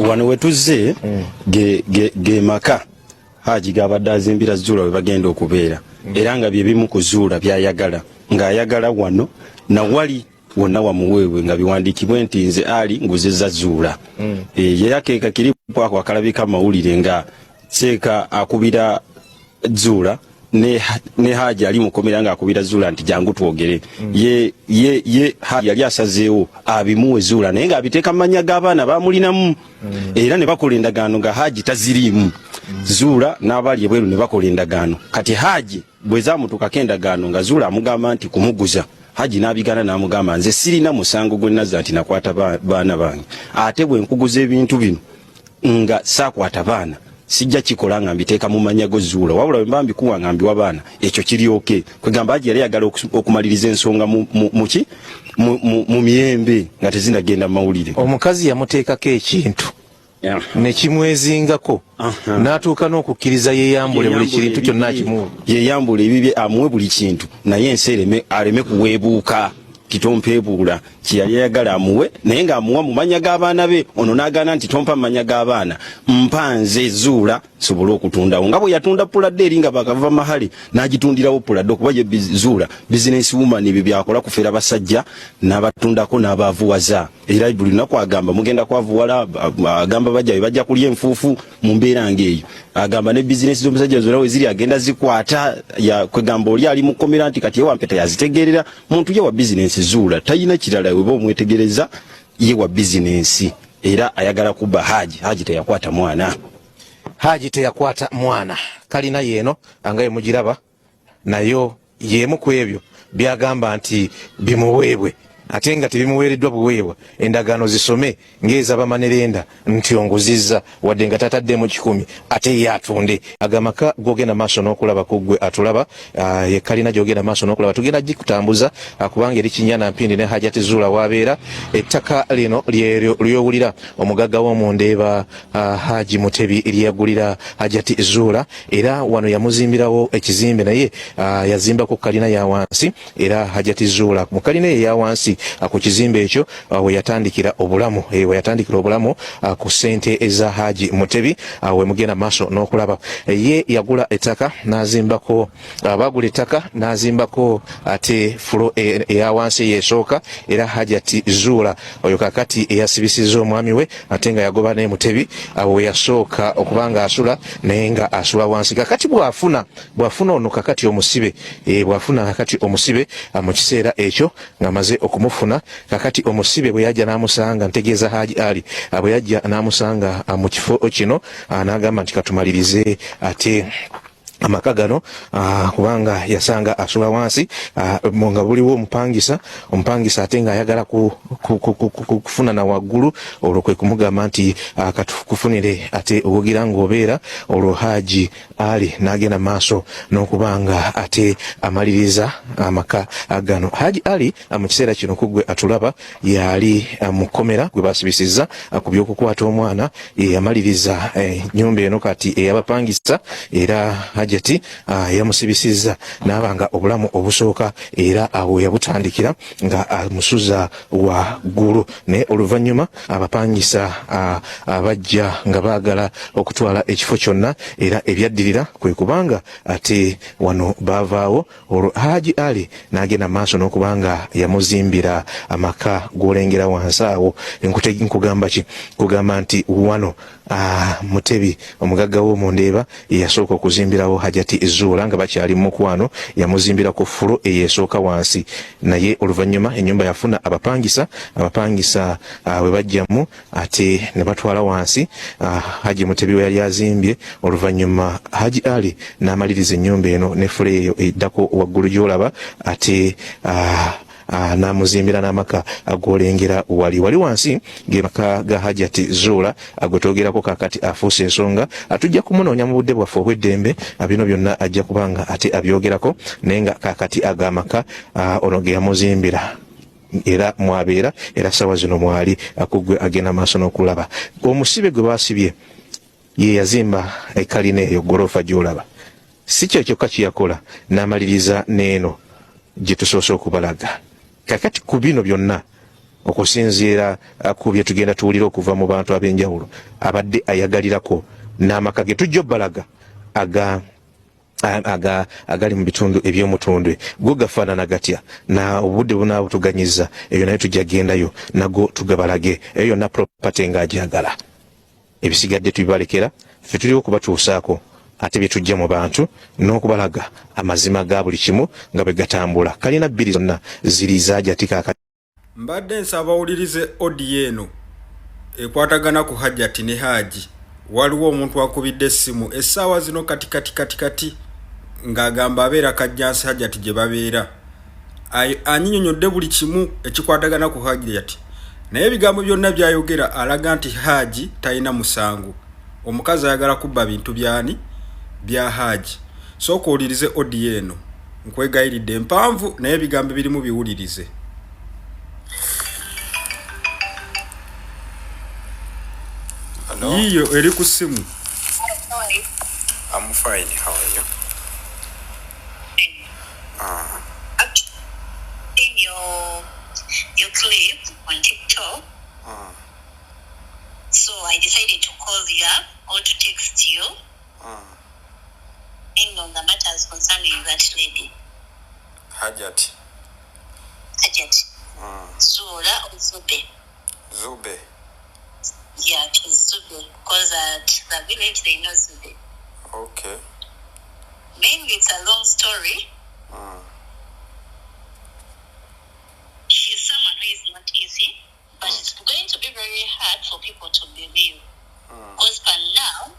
wano wetuze ge maka Hajji gabadde azimbira Zuula we bagenda okubeera era nga bye bimu ku Zuula byayagala ng'ayagala wano na wali wonna wamuweewe nga biwandiikibwe nti nze ali nguzizza Zuula yeyakeeka kiri kwako akalabika mawulire nga seeka akubira Zuula ne Hajji ali mukomera nga akubira Zuula nti jangu twogere ye Hajji yali asazeewo abimuwe Zuula naye nga abiteeka mu mannya g'abaana bamulinamu era ne bakola endagaano nga Hajji taziriimu Zuula n'abali ebweru ne bakola endagaano kati Hajji bwe zaamutuukako endagaano nga Zuula amugamba nti kumuguza Hajji n'abigana n'amugamba nze sirina musango gwe nazza nti nakwata baana bange ate bwe nkuguza ebintu bino nga saakwata baana sijja kikola nga mbiteeka mu mannya go Zuula wabula bwe mba mbikuwa nga mbiwa baana ekyo kiri oke kwegamba Hajji yali ayagala okumaliriza ensonga mu miyembe nga tezinagenda mu mawulire. Omukazi yamuteekako ekintu ne kimwezingako n'atuuka n'okukkiriza yeeyambule buli kintu kyonna akimuwe yeeyambule ebibye amuwe buli kintu naye ensi aleme kuweebuuka kitompeebuula kiyali ayagala amuwe naye ng'amuwa mu mannya g'abaana be ono n'agaana nti tompa mu mannya g'abaana mpanze Zuula sobole okutundawo nga bwe yatunda puladde eri nga bakava mahale n'agitundirawo puladde okuba ye Zuula bizinesi woman ebyo byakola kufeera basajja n'abatundako n'abaavuwaza era buli lunaku agamba mugenda kwavuwala agamba bajja bajja kulya enfuufu mu mbeera ng'eyo agamba ne bizinesi z'omusajja zonna we ziri agenda zikwata kwegamba oli ali mu kkomera nti kati yewampeta yazitegeerera muntu ye wa bizinesi Zuula tayina kirala weba omwetegereza ye wa bizinesi era ayagala kubba Hajji teyakwata mwana Hajji teyakwata mwana Kalina yeeno angaye mugiraba nayo yemu ku ebyo byagamba nti bimuweebwe ate nga tebimuweereddwa buweebwa endagaano zisome ng'eza bamanerenda nti onguzizza wadde nga tataddemu 10 ate ye atunde agamaka gogenda maaso n'okulaba kuggwe atulaba ye Kalina gyogenda maaso n'okulaba tugenda gikutambuza kubanga eri Kinyana Mpindi ne Hajjat Zuula wabeera ettaka lino lyowulira omugagga w'omundeeba Hajji Mutebi lyagulira Hajjat Zuula era wano yamuzimbirawo ekizimbe naye yazimbako Kalina ya wansi era Hajjat Zuula mu Kalina ye ya wansi ku kizimbe ekyo we yatandikira obulamu ku ssente eza Hajji Mutebi we mugenda maaso n'okulaba ye yagula ettaka n'azimbako bagula ettaka n'azimbako ate fulo eya wansi yeesooka era Hajjat Zuula oyo kakati eyasibisizza omwami we ate nga yagoba ne Mutebi we yasooka okubanga asula naye nga asula wansi kakati bw'afuna ono kakati omusibe bw'afuna kakati omusibe mu kiseera ekyo ng'amaze okumufuna kakati omusibe bwe yajja n'amusanga ntegeeza Hajji Ali bwe yajja n'amusanga mu kifo kino n'agamba nti katumalirize ate amaka gano kubanga yasanga asula wansi nga buliwo omupangisa ate nga ayagala kufuna na waggulu olwo kwe kumugamba nti katukufunire ate owogira ng'obeera olwo Hajji Ali n'agenda maaso n'okubanga ate amaliriza amaka gano Hajji Ali mu kiseera kino kuggwe atulaba yali mu kkomera gwe basibisizza ku by'okukwata omwana yamaliriza ennyumba eno kati ey'abapangisa era Hajjati yamusibisizza n'abanga obulamu obusooka era awo yabutandikira nga amusuza waggulu naye oluvannyuma abapangisa abajja nga baagala okutwala ekifo kyonna era ebyaddirira kwe kubanga ate wano baavaawo olwo Hajji Ali n'agenda maaso n'okubanga yamuzimbira amaka g'olengera wansi awo nkugamba ki kugamba nti wano Mutebi omugagga w'omundeeba yasooka okuzimbirawo Hajjat Zuula nga bakyali mu mukwano yamuzimbira ku fulo eyeesooka wansi naye oluvannyuma ennyumba yafuna abapangisa we bajjamu ate ne batwala wansi Hajji Mutebi we yali azimbye oluvannyuma Hajji Ali n'amaliriza ennyumba eno ne fulo eyo eddako waggulu gy'olaba ate n'amuzimbira n'amaka agolengera wali wansi ng'emaka ga Hajjat Zuula agwetogerako kakati afuuse ensonga atujja kumunoonya mu budde bwaffe obw'eddembe bino byonna ajja kubanga ate abyogerako naye nga kakati agamaka ono ge yamuzimbira era mwabeera era sawa zino mwali akuggwe agenda maaso n'okulaba omusibe gwe baasibye ye yazimba Kalina eyo gorofa gy'olaba si kyo kyokka kiyakola n'amaliriza n'eno gye tusoose okubalaga kakati ku bino byonna okusinziira ku bye tugenda tuwulira okuva mu bantu ab'enjawulo abadde ayagalirako n'amaka ge tujja obbalaga agali mu bitundu eby'omutundwe go gafaanana gatya na obudde bunaabutuganyiza ebyo naye tujja gendayo nago tugabalage eyo yonna property ng'agyagala ebisigadde tubibalekera ffe tuli okubatuusaako ate bye tujja mu bantu n'okubalaga amazima ga buli kimu nga bwe gatambula. Kalina bbiri zonna ziri zaajatika mbadde nsaba owulirize odi eno ekwatagana ku Hajjat ne Hajji. Waliwo omuntu akubidde essimu essaawa zino kati ng'agamba abeera Kajjansi Hajjat gye babeera. Anyinyonnyodde buli kimu ekikwatagana ku Hajjat. Naye ebigambo byonna byayogera alaga nti Hajji talina musango. Omukazi ayagala kubba bintu byani bya Hajji. Sooka owulirize odi eno. Nkwegayiridde mpanvu naye ebigambo birimu biwulirize. Yiyo eri ku simu. I'm fine. How are you? In your clip on TikTok. So I decided to call you up or to text you. And on the matters concerning that lady. Hajjat. Zola or Zube? Zube. Yeah, it is Zube. Because at the village they know Zube. Okay. Mainly it's a long story. She's someone who is not easy, but it's going to be very hard for people to believe. Because for now,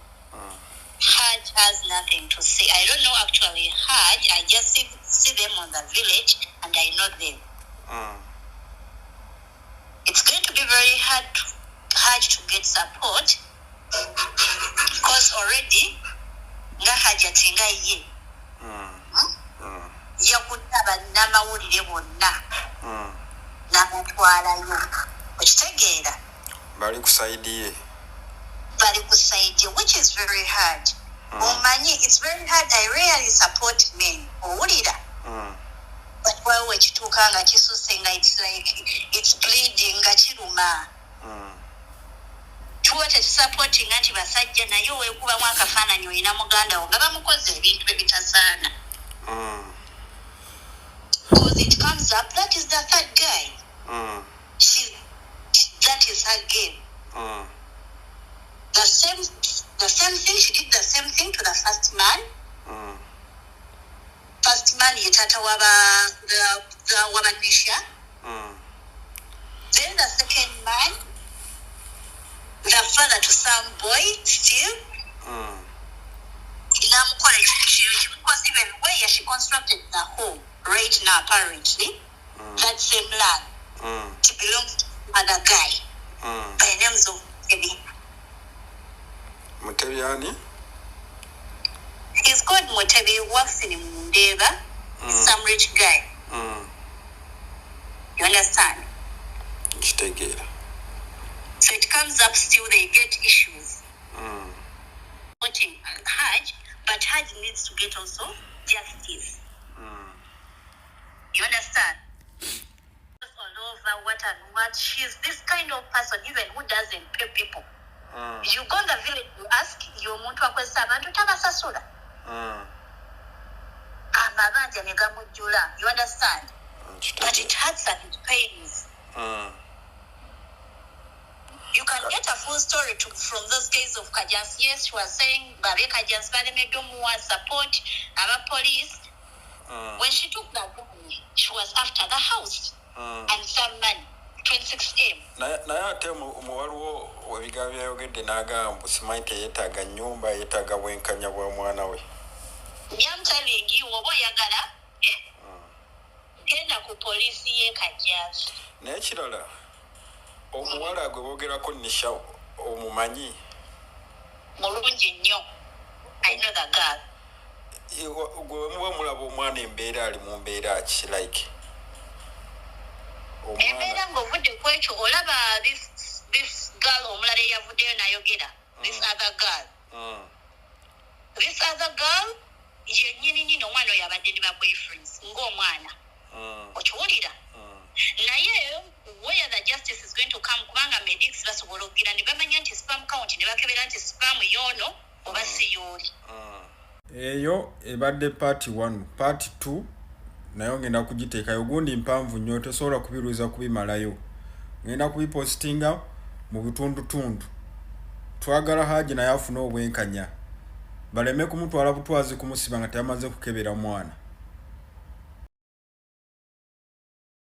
Hajj has nothing to say. I don't know actually Hajj. I just see them on the village and I know them. It's going to be very hard to get support because already nga Hajjat nga ye yakutaba n'amawulire bonna n'amutwalayo okitegeera bali ku side ye which is very hard. Omanyi it's very hard. I rarely support men owulira but wawe ekituuka nga kisuse nga it's bleeding nga kiruma tuwa tekisupporting anti basajja naye weekubamu akafaananyi olina muganda wo nga bamukoze ebintu ebitasaana because it comes up that is the third guy. That is her game. The same thing, she did the same thing to the first man. First man yetata wabadisha. Then the second man, the father to some boy still. Because even where she constructed the home right now apparently, that same land it belongs to another guy by the names of Mutebiani? He's called Mutebi. He works in Mundeva. He's some rich guy. You understand? So it comes up still they get issues. Watching Hajj, but Hajj needs to get also justice. You understand? All over what and what. She's this kind of person even who doesn't pay people. You go in the village, you ask your muntu akwesa abantu tabasasula. Amabanja negamujjula. You understand? But it hurts and it pains. You can get a full story from those cases of Kajans. Yes, she was saying Babe Kajans Balemedomuwa support our police. When she took that money, she was after the house and some money. 26M. Naye ate omuwaliwo webigambo byayogedde n'agamba simanyi teyeetaaga nnyumba yeetaaga bwenkanya bwa mwana we. I'm telling you, oba oyagala genda ku poliisi y'e Kajjansi. Naye kirala omuwala gwe boogerako Nisha omumanyi? Mulungi nnyo. I know the girl. Gwe muba mulaba omwana embeera ali mu mbeera ki like? Embeera ng'ovudde ku ekyo olaba this girl omulala eyavuddeyo n'ayogera. This other girl. This other girl yennyini omwana oyo abadde ne ba boyfriends ng'omwana. Okiwulira? naye where the justice is going to come kubanga medics basobola okugira ne bamanya nti spam count ne bakebera nti spam yono oba si yooli. Eyo ebadde part 1. Part 2 nayo ngenda kugiteekayo gundi mpanvu nnyo tosobola kubiruuza kubimalayo. Ngenda kubipostinga mu bitundutundu. Twagala Hajji naye afune obwenkanya baleme kumutwala butwazi kumusiba nga teyamaze kukebera mwana.